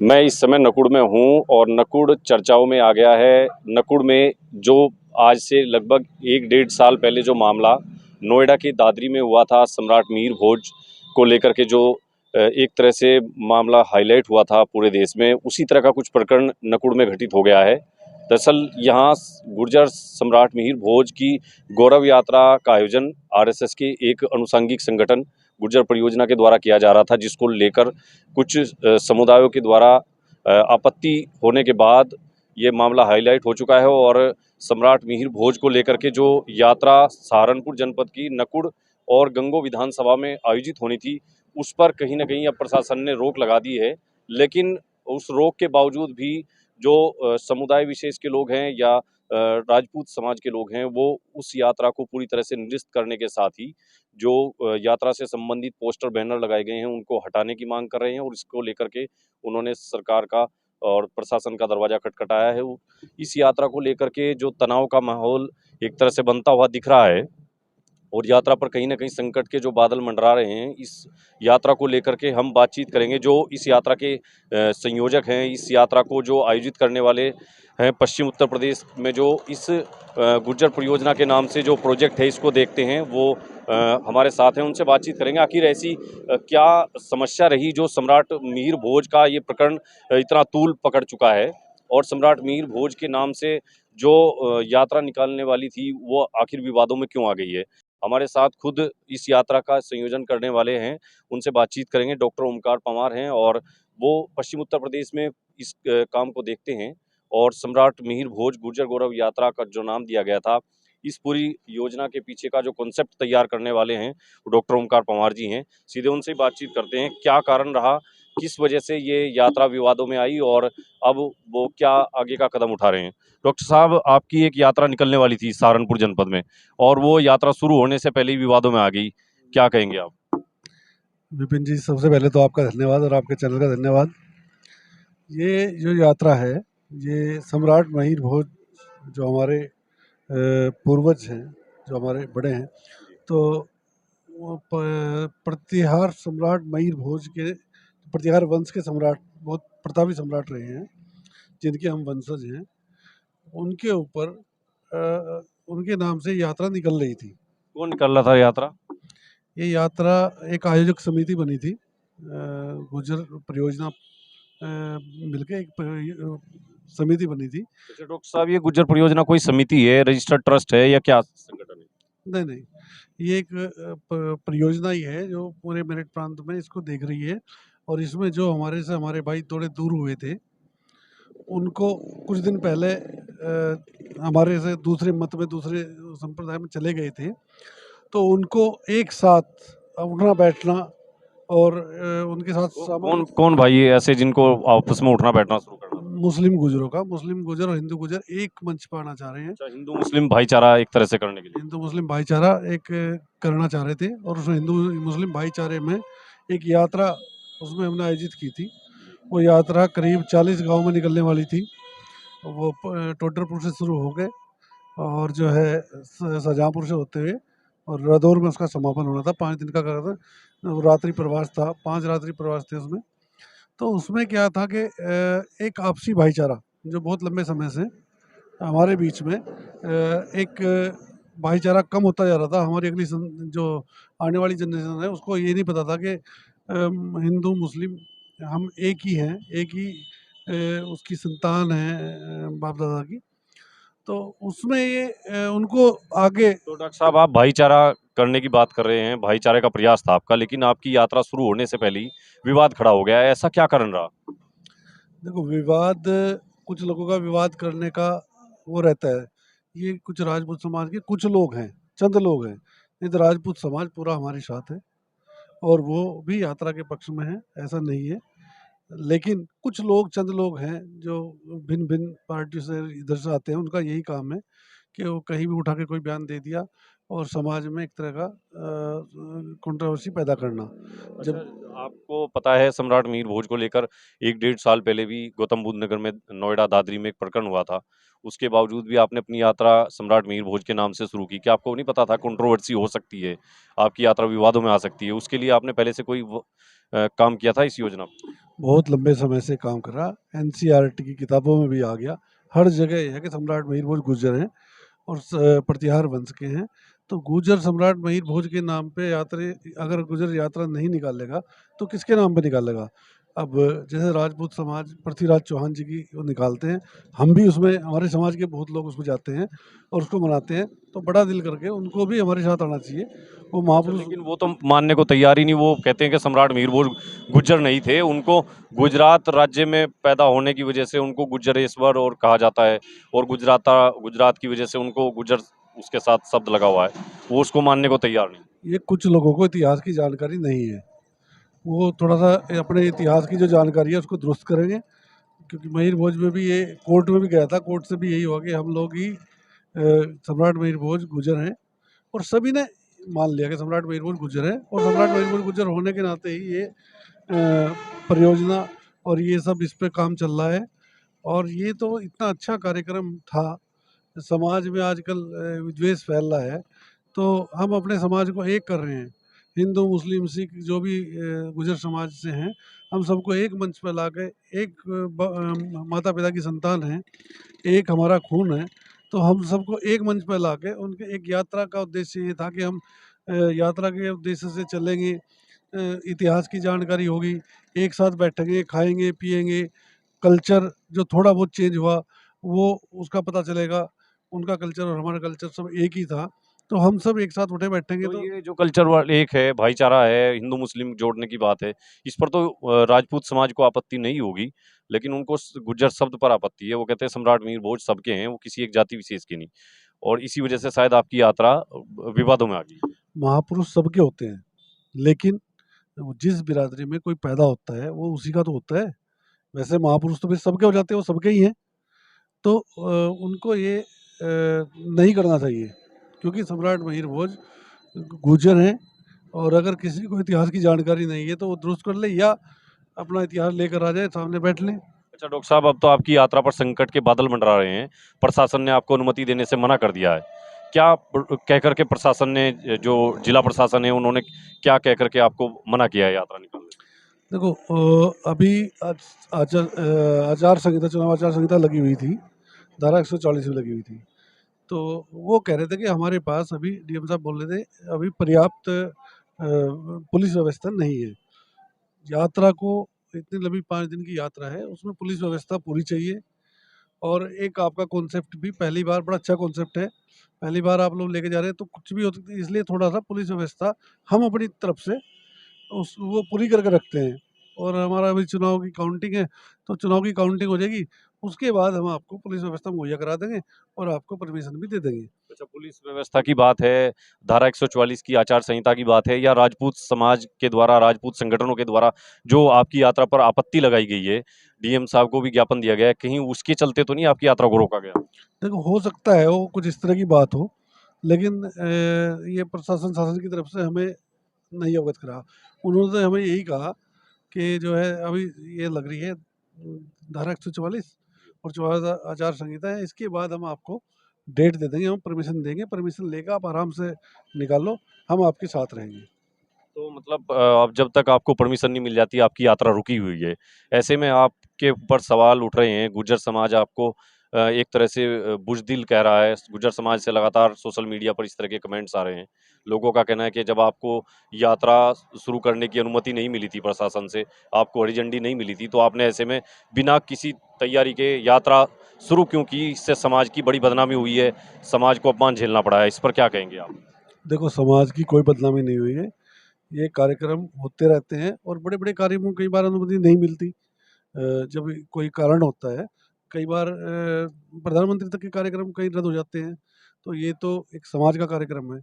मैं इस समय नकुड़ में हूँ और नकुड़ चर्चाओं में आ गया है। नकुड़ में जो आज से लगभग 1 डेढ़ साल पहले जो मामला नोएडा की दादरी में हुआ था, सम्राट मिहिर भोज को लेकर के जो एक तरह से मामला हाईलाइट हुआ था पूरे देश में, उसी तरह का कुछ प्रकरण नकुड़ में घटित हो गया है। दरअसल यहाँ गुर्जर सम्राट मिहिर भोज की गौरव यात्रा का आयोजन आरएसएस के एक अनुषंगिक संगठन गुर्जर परियोजना के द्वारा किया जा रहा था, जिसको लेकर कुछ समुदायों के द्वारा आपत्ति होने के बाद ये मामला हाईलाइट हो चुका है। और सम्राट मिहिर भोज को लेकर के जो यात्रा सहारनपुर जनपद की नकुड़ और गंगो विधानसभा में आयोजित होनी थी, उस पर कहीं ना कहीं अब प्रशासन ने रोक लगा दी है। लेकिन उस रोक के बावजूद भी जो समुदाय विशेष के लोग हैं या राजपूत समाज के लोग हैं, वो उस यात्रा को पूरी तरह से निरस्त करने के साथ ही जो यात्रा से संबंधित पोस्टर बैनर लगाए गए हैं उनको हटाने की मांग कर रहे हैं। और इसको लेकर के उन्होंने सरकार का और प्रशासन का दरवाजा खटखटाया है। इस यात्रा को लेकर के जो तनाव का माहौल एक तरह से बनता हुआ दिख रहा है और यात्रा पर कहीं ना कहीं संकट के जो बादल मंडरा रहे हैं, इस यात्रा को लेकर के हम बातचीत करेंगे। जो इस यात्रा के संयोजक हैं, इस यात्रा को जो आयोजित करने वाले हैं, पश्चिम उत्तर प्रदेश में जो इस गुर्जर परियोजना के नाम से जो प्रोजेक्ट है इसको देखते हैं, वो हमारे साथ हैं, उनसे बातचीत करेंगे। आखिर ऐसी क्या समस्या रही जो सम्राट मिहिर भोज का ये प्रकरण इतना तूल पकड़ चुका है, और सम्राट मिहिर भोज के नाम से जो यात्रा निकालने वाली थी वो आखिर विवादों में क्यों आ गई है। हमारे साथ खुद इस यात्रा का संयोजन करने वाले हैं, उनसे बातचीत करेंगे। डॉक्टर ओमकार पंवार हैं और वो पश्चिम उत्तर प्रदेश में इस काम को देखते हैं। और सम्राट मिहिर भोज गुर्जर गौरव यात्रा का जो नाम दिया गया था, इस पूरी योजना के पीछे का जो कॉन्सेप्ट तैयार करने वाले हैं वो डॉक्टर ओमकार पंवार जी हैं। सीधे उनसे बातचीत करते हैं, क्या कारण रहा, किस वजह से ये यात्रा विवादों में आई और अब वो क्या आगे का कदम उठा रहे हैं। डॉक्टर साहब, आपकी एक यात्रा निकलने वाली थी सहारनपुर जनपद में और वो यात्रा शुरू होने से पहले ही विवादों में आ गई, क्या कहेंगे आप? विपिन जी, सबसे पहले तो आपका धन्यवाद और आपके चैनल का धन्यवाद। ये जो यात्रा है, ये सम्राट महीर भोज जो हमारे पूर्वज हैं, जो हमारे बड़े हैं, तो वो प्रतिहार सम्राट महीर भोज के प्रतिहार वंश के सम्राट, बहुत प्रतापी सम्राट रहे हैं, जिनके हम वंशज हैं। उनके ऊपर उनके नाम से यात्रा निकल रही थी। कौन निकल रहा था यात्रा? ये यात्रा एक आयोजक समिति बनी थी, गुर्जर परियोजना मिलके एक समिति बनी थी। अच्छा डॉक्टर साहब, ये गुर्जर परियोजना कोई समिति है, रजिस्टर्ड ट्रस्ट है या क्या संगठन है? नहीं, नहीं, ये एक परियोजना ही है जो पूरे मेरठ प्रांत में इसको देख रही है। और इसमें जो हमारे भाई थोड़े दूर हुए थे, उनको कुछ दिन पहले हमारे से दूसरे मत में, दूसरे संप्रदाय में चले गए थे, तो उनको एक साथ उठना बैठना और उनके साथ कौन कौन भाई है ऐसे जिनको आपस में उठना बैठना शुरू करना? मुस्लिम गुजर और हिंदू गुजर एक मंच पर आना चाह रहे हैं। अच्छा, हिंदू मुस्लिम भाईचारा एक तरह से करने के लिए। हिंदू मुस्लिम भाईचारा एक करना चाह रहे थे, और उसमें हिंदू मुस्लिम भाईचारे में एक यात्रा उसमें हमने आयोजित की थी। वो यात्रा करीब 40 गांव में निकलने वाली थी। वो टोडरपुर से शुरू हो गए और जो है शाहजहाँपुर से होते हुए और रदौर में उसका समापन होना था। 5 दिन का रात्रि प्रवास था, 5 रात्रि प्रवास थे उसमें। तो उसमें क्या था कि एक आपसी भाईचारा जो बहुत लंबे समय से हमारे बीच में एक भाईचारा कम होता जा रहा था। हमारी अगली जो आने वाली जनरेशन है, उसको ये नहीं पता था कि हिंदू मुस्लिम हम एक ही हैं, एक ही उसकी संतान है बाप दादा की। तो उसमें ये उनको आगे। तो डॉक्टर साहब, आप भाईचारा करने की बात कर रहे हैं, भाईचारे का प्रयास था आपका, लेकिन आपकी यात्रा शुरू होने से पहले ही विवाद खड़ा हो गया है, ऐसा क्या कारण रहा? देखो, विवाद, कुछ लोगों का विवाद करने का वो रहता है। ये कुछ राजपूत समाज के कुछ लोग हैं, चंद लोग हैं, नहीं तो राजपूत समाज पूरा हमारे साथ है और वो भी यात्रा के पक्ष में है, ऐसा नहीं है। लेकिन कुछ लोग, चंद लोग हैं जो भिन्न भिन्न पार्टी से इधर से आते हैं, उनका यही काम है कि वो कहीं भी उठा के कोई बयान दे दिया और समाज में एक तरह का कंट्रोवर्सी पैदा करना। अच्छा, जब आपको पता है सम्राट मिहिर भोज को लेकर 1 डेढ़ साल पहले भी गौतम बुद्ध नगर में नोएडा दादरी में एक प्रकरण हुआ था, उसके बावजूद भी आपने अपनी यात्रा सम्राट मिहिर भोज के नाम से शुरू की। क्या आपको नहीं पता था कंट्रोवर्सी हो सकती है, आपकी यात्रा विवादों में आ सकती है? उसके लिए आपने पहले से कोई काम किया था इस योजना पे? बहुत लंबे समय से काम कर रहा, एनसीईआरटी की किताबों में भी आ गया, हर जगह ये है कि सम्राट महिर भोज गुर्जर हैं और प्रतिहार वंश के हैं। तो गुर्जर सम्राट महिर भोज के नाम पे यात्री अगर गुर्जर यात्रा नहीं निकालेगा तो किसके नाम पे निकालेगा? अब जैसे राजपूत समाज पृथ्वीराज चौहान जी की वो निकालते हैं, हम भी उसमें हमारे समाज के बहुत लोग उसमें जाते हैं और उसको मनाते हैं, तो बड़ा दिल करके उनको भी हमारे साथ आना चाहिए। वो अच्छा, महापुरुष लेकिन वो तो मानने को तैयार ही नहीं। वो कहते हैं कि सम्राट मीर भोज गुज्जर नहीं थे, उनको गुजरात राज्य में पैदा होने की वजह से उनको गुज्जरेश्वर और कहा जाता है, और गुजरात की वजह से उनको गुज्जर उसके साथ शब्द लगा हुआ है। वो उसको मानने को तैयार नहीं। ये कुछ लोगों को इतिहास की जानकारी नहीं है, वो थोड़ा-सा अपने इतिहास की जो जानकारी है उसको दुरुस्त करेंगे, क्योंकि महिर भोज में भी ये कोर्ट में भी गया था, कोर्ट से भी यही हुआ कि हम लोग ही सम्राट महिर भोज गुर्जर हैं और सभी ने मान लिया कि सम्राट महिर भोज गुर्जर है और सम्राट महिर भोज गुर्जर होने के नाते ही ये परियोजना और ये सब इस पे काम चल रहा है। और ये तो इतना अच्छा कार्यक्रम था, समाज में आजकल विद्वेष फैल रहा है, तो हम अपने समाज को एक कर रहे हैं। हिंदू, मुस्लिम, सिख जो भी गुर्जर समाज से हैं, हम सबको एक मंच पे लाके एक माता-पिता की संतान हैं, एक हमारा खून है, तो हम सबको एक मंच पे लाके उनके एक यात्रा का उद्देश्य ये था कि हम यात्रा के उद्देश्य से चलेंगे, इतिहास की जानकारी होगी, एक साथ बैठेंगे, खाएँगे, पिएँगे, कल्चर जो थोड़ा बहुत चेंज हुआ, वो उसका पता चलेगा। उनका कल्चर और हमारा कल्चर सब एक ही था, तो हम सब एक साथ उठे बैठेंगे तो तो ये जो कल्चर एक है, भाईचारा है, हिंदू मुस्लिम जोड़ने की बात है, इस पर तो राजपूत समाज को आपत्ति नहीं होगी, लेकिन उनको गुज्जर शब्द पर आपत्ति है। वो कहते हैं सम्राट मीर भोज सबके हैं, वो किसी एक जाति विशेष के नहीं, और इसी वजह से शायद आपकी यात्रा विवादों में आ गई। महापुरुष सबके होते हैं, लेकिन वो जिस बिरादरी में कोई पैदा होता है, वो उसी का तो होता है। वैसे महापुरुष तो फिर सबके हो जाते हैं, वो सबके ही हैं। तो उनको ये नहीं करना चाहिए, क्योंकि सम्राट महिर भोज गुर्जर हैं और अगर किसी को इतिहास की जानकारी नहीं है, तो वो दुरुस्त कर ले या अपना इतिहास लेकर आ जाए, सामने बैठ लें। अच्छा डॉक्टर साहब, अब तो आपकी यात्रा पर संकट के बादल मंडरा रहे हैं। प्रशासन ने आपको अनुमति देने से मना कर दिया है। क्या कह करके प्रशासन ने, जो जिला प्रशासन है, उन्होंने क्या कह करके आपको मना किया है यात्रा निकालने से? देखो अभी आचार संहिता, चुनाव आचार संहिता लगी हुई थी, धारा 144 भी लगी हुई थी। तो वो कह रहे थे कि हमारे पास अभी डीएम साहब बोल रहे थे, अभी पर्याप्त पुलिस व्यवस्था नहीं है। यात्रा को इतनी लंबी 5 दिन की यात्रा है, उसमें पुलिस व्यवस्था पूरी चाहिए और एक आपका कॉन्सेप्ट भी पहली बार बड़ा अच्छा कॉन्सेप्ट है। पहली बार आप लोग लेके जा रहे हैं तो कुछ भी हो सकती है, इसलिए थोड़ा-सा पुलिस व्यवस्था हम अपनी तरफ से उस वो पूरी करके रखते हैं और हमारा अभी चुनाव की काउंटिंग है, तो चुनाव की काउंटिंग हो जाएगी, उसके बाद हम आपको पुलिस व्यवस्था मुहैया करा देंगे और आपको परमिशन भी दे देंगे। अच्छा, पुलिस व्यवस्था की बात है, धारा 144 की आचार संहिता की बात है, या राजपूत समाज के द्वारा, राजपूत संगठनों के द्वारा जो आपकी यात्रा पर आपत्ति लगाई गई है, डीएम साहब को भी ज्ञापन दिया गया है, कहीं उसके चलते तो नहीं आपकी यात्रा को रोका गया? देखो हो सकता है वो कुछ इस तरह की बात हो, लेकिन ये प्रशासन शासन की तरफ से हमें नहीं अवगत करा। उन्होंने हमें यही कहा कि जो है अभी ये लग रही है धारा 144 और चौदह आचार संहिता है, इसके बाद हम आपको डेट दे देंगे, हम परमिशन देंगे, परमिशन लेकर आप आराम से निकालो, हम आपके साथ रहेंगे। तो मतलब अब जब तक आपको परमिशन नहीं मिल जाती, आपकी यात्रा रुकी हुई है। ऐसे में आपके ऊपर सवाल उठ रहे हैं, गुर्जर समाज आपको एक तरह से बुज़दिल कह रहा है। गुर्जर समाज से लगातार सोशल मीडिया पर इस तरह के कमेंट्स आ रहे हैं। लोगों का कहना है कि जब आपको यात्रा शुरू करने की अनुमति नहीं मिली थी प्रशासन से, आपको हरी झंडी नहीं मिली थी, तो आपने ऐसे में बिना किसी तैयारी के यात्रा शुरू क्यों की? इससे समाज की बड़ी बदनामी हुई है, समाज को अपमान झेलना पड़ा है। इस पर क्या कहेंगे आप? देखो समाज की कोई बदनामी नहीं हुई है, ये कार्यक्रम होते रहते हैं और बड़े-बड़े कार्यक्रमों कई बार अनुमति नहीं मिलती। जब कोई कारण होता है, कई बार प्रधानमंत्री तक के कार्यक्रम कई रद्द हो जाते हैं, तो ये तो एक समाज का कार्यक्रम है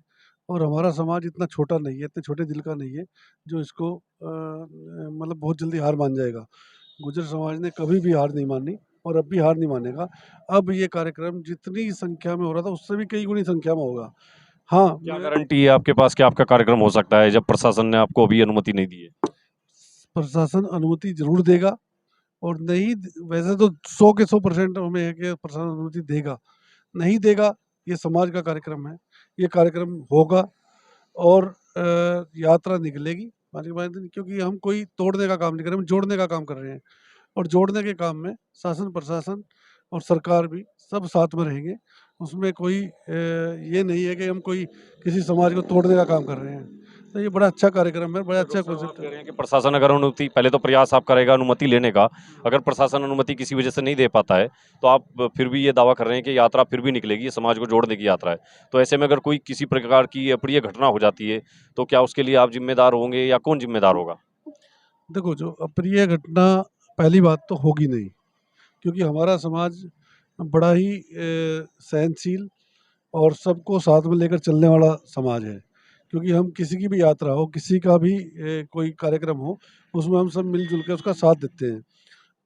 और हमारा समाज इतना छोटा नहीं है, इतने छोटे दिल का नहीं है, जो इसको मतलब बहुत जल्दी हार मान जाएगा। गुर्जर समाज ने कभी भी हार नहीं मानी और अब भी हार नहीं मानेगा। अब ये कार्यक्रम जितनी संख्या में हो रहा था, उससे भी कई गुनी संख्या में होगा। हाँ, क्या मैं गारंटी है आपके पास कि आपका कार्यक्रम हो सकता है, जब प्रशासन ने आपको अभी अनुमति नहीं दी है? प्रशासन अनुमति ज़रूर देगा और नहीं वैसे तो 100 के 100% हमें है कि प्रशासन अनुमति देगा। नहीं देगा, ये समाज का कार्यक्रम है, ये कार्यक्रम होगा और यात्रा निकलेगी समाज के बांधते नहीं, क्योंकि हम कोई तोड़ने का काम नहीं कर रहे, हम जोड़ने का काम कर रहे हैं। और जोड़ने के काम में शासन प्रशासन और सरकार भी सब साथ में रहेंगे। उसमें कोई ये नहीं है कि हम कोई किसी समाज को तोड़ने का काम कर रहे हैं। तो ये बड़ा अच्छा कार्यक्रम है, बड़ा तो अच्छा डॉक्टर साहब आप कॉन्सेप्ट कह है। रहे हैं कि प्रशासन अगर अनुमति, पहले तो प्रयास आप करेगा अनुमति लेने का, अगर प्रशासन अनुमति किसी वजह से नहीं दे पाता है तो आप फिर भी ये दावा कर रहे हैं कि यात्रा फिर भी निकलेगी, ये समाज को जोड़ने की यात्रा है। तो ऐसे में अगर कोई किसी प्रकार की अप्रिय घटना हो जाती है तो क्या उसके लिए आप जिम्मेदार होंगे या कौन जिम्मेदार होगा? देखो, जो अप्रिय घटना पहली बात तो होगी नहीं, क्योंकि हमारा समाज बड़ा ही सहनशील और सबको साथ में लेकर चलने वाला समाज है। क्योंकि हम किसी की भी यात्रा हो, किसी का भी कोई कार्यक्रम हो, उसमें हम सब मिल-जुल के उसका साथ देते हैं।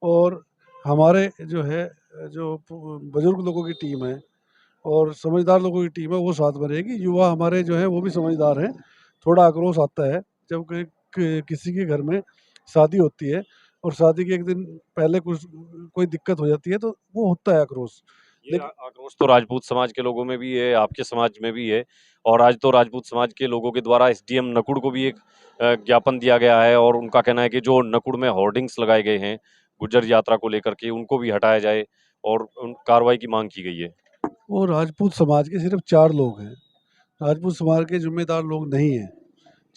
और हमारे जो है जो बुजुर्ग लोगों की टीम है और समझदार लोगों की टीम है, वो साथ में रहेगी। युवा हमारे जो हैं वो भी समझदार हैं। थोड़ा आक्रोश आता है जब किसी के घर में शादी होती है और शादी के 1 दिन पहले कुछ कोई दिक्कत हो जाती है, तो वो होता है आक्रोश। ये लेकिन आक्रोश तो राजपूत समाज के लोगों में भी है, आपके समाज में भी है, और आज तो राजपूत समाज के लोगों के द्वारा एसडीएम नकुड़ को भी एक ज्ञापन दिया गया है और उनका कहना है कि जो नकुड़ में होर्डिंग्स लगाए गए हैं गुज्जर यात्रा को लेकर के, उनको भी हटाया जाए और उन कार्रवाई की मांग की गई है। वो राजपूत समाज के सिर्फ़ 4 लोग हैं। राजपूत समाज के ज़िम्मेदार लोग नहीं हैं,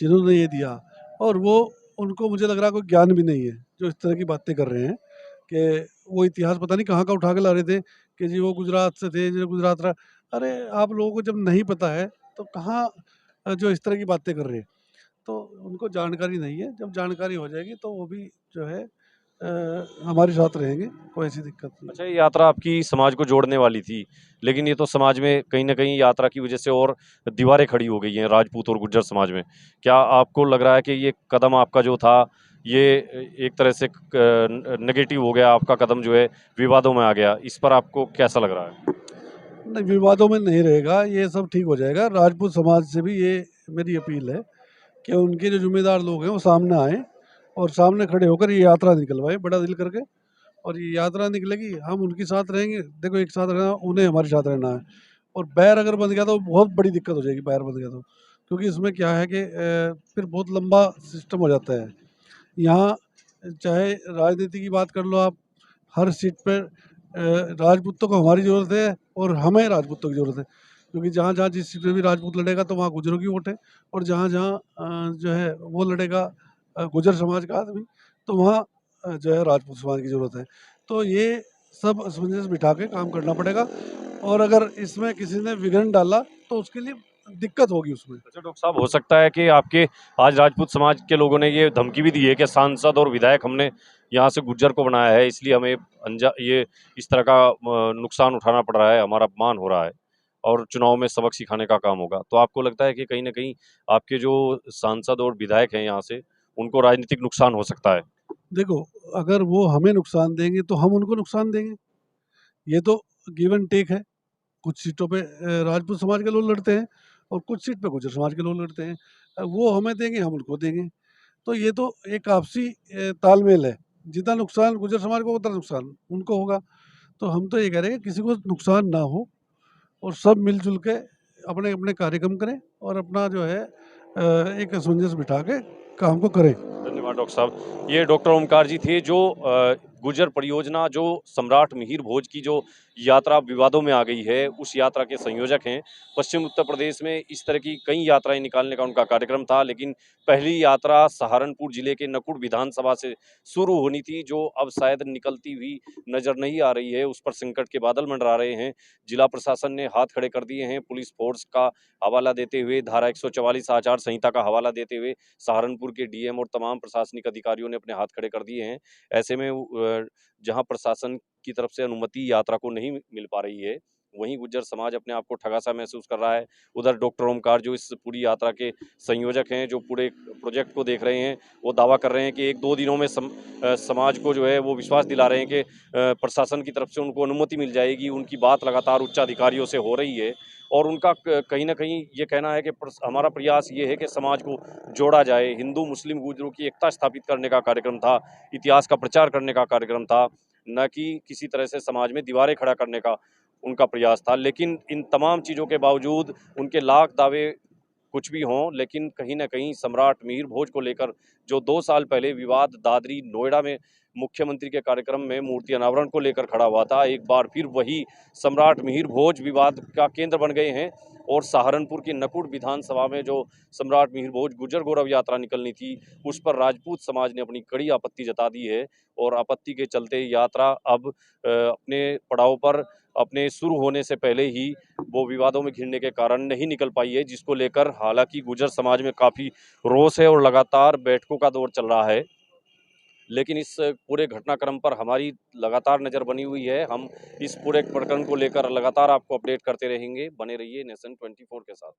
जिन्होंने ये दिया। और वो उनको मुझे लग रहा है कोई ज्ञान भी नहीं है, जो इस तरह की बातें कर रहे हैं कि वो इतिहास पता नहीं कहाँ का उठा के ला रहे थे कि जी वो गुजरात से थे, जो गुजरात रहा। अरे! आप लोगों को जब नहीं पता है, तो कहाँ जो इस तरह की बातें कर रहे हैं। तो उनको जानकारी नहीं है, जब जानकारी हो जाएगी तो वो भी जो है हमारे साथ रहेंगे, कोई ऐसी दिक्कत नहीं। अच्छा, ये यात्रा आपकी समाज को जोड़ने वाली थी, लेकिन ये तो समाज में कहीं न कहीं यात्रा की वजह से और दीवारें खड़ी हो गई हैं राजपूत और गुज्जर समाज में। क्या आपको लग रहा है कि ये कदम आपका जो था, ये एक तरह से नेगेटिव हो गया, आपका कदम जो है विवादों में आ गया, इस पर आपको कैसा लग रहा है? नहीं, विवादों में नहीं रहेगा, ये सब ठीक हो जाएगा। राजपूत समाज से भी ये मेरी अपील है कि उनके जो ज़िम्मेदार लोग हैं, वो सामने आएँ और सामने खड़े होकर ये यात्रा निकलवाएँ बड़ा दिल करके। और ये यात्रा निकलेगी, हम उनके साथ रहेंगे। देखो, एक साथ रहना, उन्हें हमारे साथ रहना है। और बैर अगर बन गया तो बहुत बड़ी दिक्कत हो जाएगी, बैर बन गया तो। क्योंकि इसमें क्या है कि फिर बहुत लंबा सिस्टम हो जाता है। यहाँ चाहे राजनीति की बात कर लो आप, हर सीट पे राजपूतों को हमारी ज़रूरत है और हमें राजपूतों की ज़रूरत है। क्योंकि जहाँ-जहाँ जिस सीट पे भी राजपूत लड़ेगा तो वहाँ गुर्जरों की वोट है। और जहाँ-जहाँ जो है वो लड़ेगा गुर्जर समाज का आदमी, तो वहाँ जो है राजपूत समाज की ज़रूरत है। तो ये सब असमंजस बिठा के काम करना पड़ेगा। और अगर इसमें किसी ने विघ्न डाला तो उसके लिए दिक्कत होगी उसमें। अच्छा डॉक्टर साहब, हो सकता है कि आपके आज राजपूत समाज के लोगों ने ये धमकी भी दी है कि सांसद और विधायक हमने यहाँ से गुज्जर को बनाया है, इसलिए हमें ये इस तरह का नुकसान उठाना पड़ रहा है, हमारा अपमान हो रहा है और चुनाव में सबक सिखाने का काम होगा। तो आपको लगता है कि कहीं न कहीं आपके जो सांसद और विधायक हैं यहाँ से, उनको राजनीतिक नुकसान हो सकता है? देखो, अगर वो हमें नुकसान देंगे तो हम उनको नुकसान देंगे। ये तो गिव एंड टेक है। कुछ सीटों पे राजपूत समाज के लोग लड़ते हैं और कुछ सीट पे गुर्जर समाज के लोग लड़ते हैं। वो हमें देंगे, हम उनको देंगे। तो ये तो एक आपसी तालमेल है। जितना नुकसान गुर्जर समाज को, उतना नुकसान उनको होगा। तो हम तो ये कह रहे हैं कि किसी को नुकसान ना हो और सब मिल-जुल के अपने-अपने कार्यक्रम करें और अपना जो है एक असमंजस बिठा के काम को करें। धन्यवाद डॉक्टर साहब। ये डॉक्टर ओमकार जी थे जो गुर्जर परियोजना, जो सम्राट मिहिर भोज की जो यात्रा विवादों में आ गई है, उस यात्रा के संयोजक हैं। पश्चिम उत्तर प्रदेश में इस तरह की कई यात्राएं निकालने का उनका कार्यक्रम था, लेकिन पहली यात्रा सहारनपुर जिले के नकुड़ विधानसभा से शुरू होनी थी, जो अब शायद निकलती हुई नजर नहीं आ रही है। उस पर संकट के बादल मंडरा रहे हैं। जिला प्रशासन ने हाथ खड़े कर दिए हैं। पुलिस फोर्स का हवाला देते हुए, धारा 144 आचार संहिता का हवाला देते हुए सहारनपुर के डीएम और तमाम प्रशासनिक अधिकारियों ने अपने हाथ खड़े कर दिए हैं। ऐसे में जहां प्रशासन की तरफ से अनुमति यात्रा को नहीं मिल पा रही है, वहीं गुज्जर समाज अपने आप को ठगा-सा महसूस कर रहा है। उधर डॉक्टर ओमकार जो इस पूरी यात्रा के संयोजक हैं, जो पूरे प्रोजेक्ट को देख रहे हैं, वो दावा कर रहे हैं कि 1-2 दिनों में समाज को जो है वो विश्वास दिला रहे हैं कि प्रशासन की तरफ से उनको अनुमति मिल जाएगी। उनकी बात लगातार उच्च अधिकारियों से हो रही है और उनका कहीं न कहीं ये कहना है कि हमारा प्रयास ये है कि समाज को जोड़ा जाए। हिंदू, मुस्लिम, गुर्जरों की एकता स्थापित करने का कार्यक्रम था, इतिहास का प्रचार करने का कार्यक्रम था, न कि किसी तरह से समाज में दीवारें खड़ा करने का उनका प्रयास था। लेकिन इन तमाम चीज़ों के बावजूद उनके लाख दावे कुछ भी हों, लेकिन कहीं न कहीं सम्राट मिहिर भोज को लेकर जो 2 साल पहले विवाद दादरी नोएडा में मुख्यमंत्री के कार्यक्रम में मूर्ति अनावरण को लेकर खड़ा हुआ था, एक बार फिर वही सम्राट मिहिर भोज विवाद का केंद्र बन गए हैं। और सहारनपुर की नकुड़ विधानसभा में जो सम्राट मिहिर भोज गुर्जर गौरव यात्रा निकलनी थी, उस पर राजपूत समाज ने अपनी कड़ी आपत्ति जता दी है और आपत्ति के चलते यात्रा अब अपने पड़ाव पर अपने शुरू होने से पहले ही वो विवादों में घिरने के कारण नहीं निकल पाई है, जिसको लेकर हालांकि गुर्जर समाज में काफी रोष है और लगातार बैठकों का दौर चल रहा है। लेकिन इस पूरे घटनाक्रम पर हमारी लगातार नज़र बनी हुई है। हम इस पूरे प्रकरण को लेकर लगातार आपको अपडेट करते रहेंगे। बने रहिए नेशन 24 के साथ।